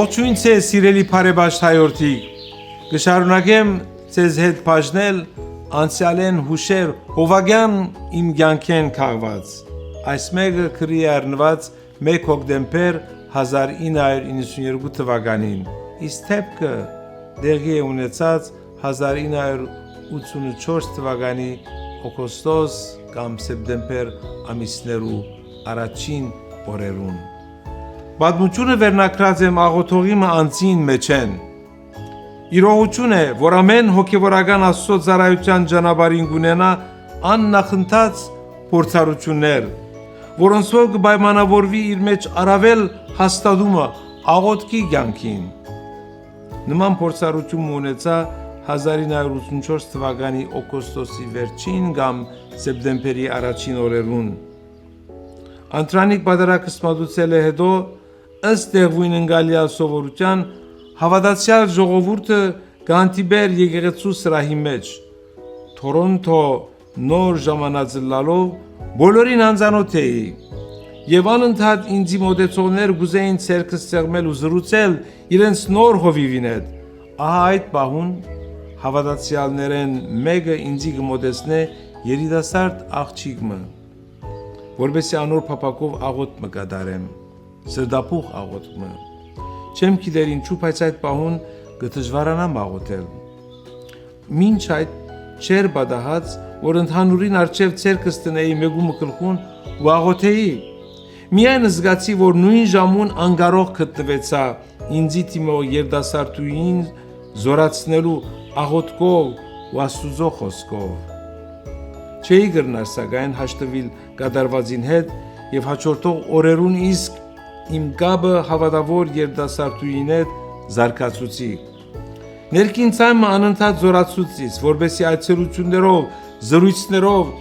Ողջույն ցեզ սիրելի բարեբաշտ հայրենիք, կշարունակեմ ցեզ հետ բաժնել անցյալեն հուշեր հովագյան իմ կյանքեն քաղված։ Այս մեկը քրի առնված 1 հոկտեմբեր 1992 թվականին, իսկ թեփքը դեղի է ունեցած 1984 թվականի օգոստոս կամ սեպտեմբեր ամիսներու առաջին օրերուն։ Պատմությունը վերնակրած եմ աղոթողի անձին մեջ են։ Իրողություն է, որ ամեն հոգևորական Աստծո ծառայության ճանապարհին կունենա աննախընթաց փորձառություններ, որոնցով կպայմանավորվի իր մեջ առավել հաստատումը աղոթքի կյանքին։ Նման փորձառություն ունեցա 1984 թվականի օգոստոսի վերջին կամ սեպտեմբերի առաջին օրերուն։ Անտրանիկ պատարակը ստացել է հետո ըստ դեղույն ընկալյալ սովորության հավատացյալ ժողովուրդը գանտիբեր եկեղեցու սրահի մեջ Թորոնտո նոր ժամանածլալով բոլորին անծանոթ էի եւ անընդհատ ինձի մոտեցողներ գուզեին ցերկս ծեղմել ու զրուցել իրենց նոր հովիվին հետ։ Ահա այդ պահուն հավատացյալներեն մեկը ինձի կմոտեցնե երիտասարդ աղջիկը, որովհետեւ անոր փապակով աղոթ մկադարեմ, սրդապուխ աղոթը։ Չեմ գիտեր ինչու, բայց այդ պահուն կդժվարանամ աղոթել։ Մինչ այդ չեր բադահած, որ ընդհանուրին արչև ցերկս տնեի մեգումը գլխուն ու աղոթեի։ Միայն զգացի, որ նույն ժամուն անկարող գտնվեցա ինձի թիմով երդասարտուին զորացնելու աղոթքով ու Աստուծո խոսքով։ Չէի գրնար սակայն հաշտվել կատարվածին հետ եւ հաջորդող օրերուն իսկ իմ գաբը հավատավոր երդասարտուին հետ զարգացուցի։ Ներքին ցայմը անընդհատ զորացուցից, որբեսի այցելություններով, զրույցներով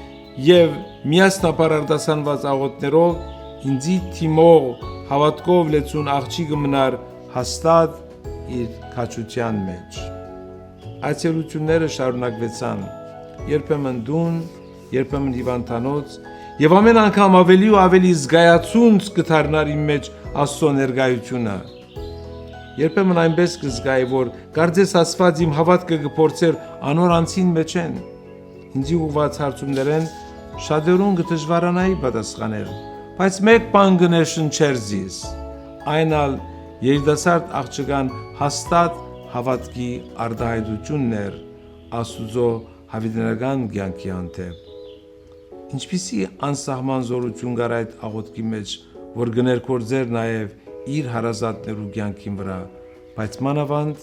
եւ միասնապար արտասանված աղոթներով ինձի թիմող հավատքով լեցուն աղջիկը մնար հաստատ իր քաջության մեջ։ Այցելությունները շարունակվեցան, երբեմն դուն, երբեմն հիվանդանոց, եւ ամեն անգամ ավելի ու ավելի զգայացունց կդառնար իմ մեջ Աստծո ներկայությունը։ Երբեմն այնպես կզգայի, որ կարծես Աստված իմ հավատքը կփորձեր անոր անձին մեջ են։ Ինձի ուղված հարցումներեն շատերուն կդժվարանայի պատասխանել, բայց մեկ բան կներշնչեր զիս, այն ալ երիտասարդ աղջկան հաստատ հավատքի արտահայտությունն էր Աստուծո հավիտենական կյանքի հանդեպ։ Ինչպիսի անսահման զորություն կար այդ աղոթքի մեջ, որ կներկործեր նաև իր հարազատներու կյանքին վրա, բայց մանավանդ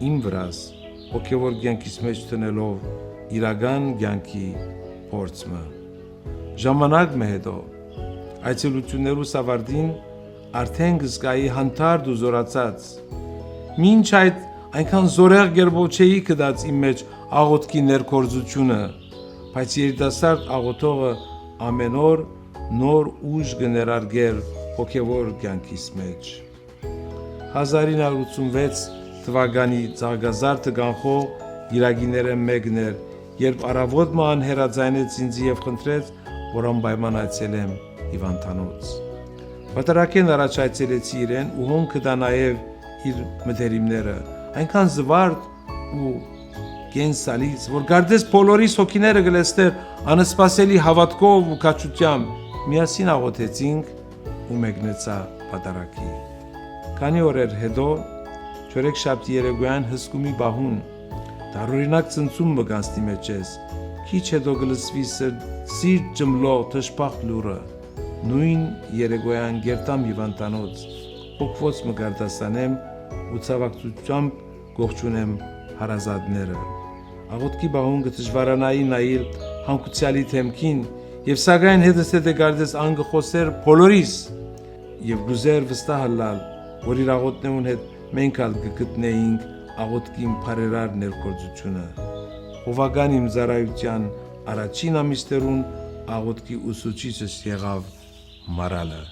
իմ վրաս հոգևոր կյանքից մեջ տնելով իրական կյանքի փորձը։ Ժամանակը հետո այցելություններու սավարտին արդեն կզգայի հանդարտ ու զորացած։ Մինչ այդ այնքան զորեղ գերբով չէի կդած իմ մեջ աղոթքի ներկործությունը, բայց երիտասարդ աղոթողը ամեն օր նոր ուժ կներարգեր հոգևոր կյանքիս մեջ։ 1986 թվականի ցաղգազարդը կանխող իրագիները մեկն էր, երբ առավոտը անհերաձայնեց ինձ եւ խնդրեց, որ անպայման այցելեմ հիվանդանոց։ Պատարակեն առաջ այցելեցի իրեն ու հոն կտա նաեւ իր մտերիմները, այնքան զվարթ ու կենսալից, որ գարդես բոլորիս հոգիները գլեստեր անսպասելի հավատքով ու քաջությամբ միասին աղոթեցինք ու մեկնեցա պատարակի։ Քանի օրեր հետո չորեքշաբթի երեկոյան հսկումի բահուն տարօրինակ ցնցում մգանցի մեջ ես, քիչ հետո գլսվի սիրտ ջմլող թշփախ լուրը, նույն երեկոյան գերտամ հիվանդանոց, հոգվոց մգարտասանեմ ու ցավակցությամբ գողջունեմ հարազատները։ Աղոթքի բահուն կդժվարանայի նայել հանգուցյալի թեմքին եւ սակայն հետս հետե գարդես անգխոսեր բոլորիս եւ գուզեր վստահալալ, որ իր աղոթներուն հետ մենք ալ կգտնեինք աղոթքի բարերար ներկործությունը։ Հովական իմ ծառայության առաջին ամիսներուն աղոթքի ուսուցիչս եղավ Մարալը։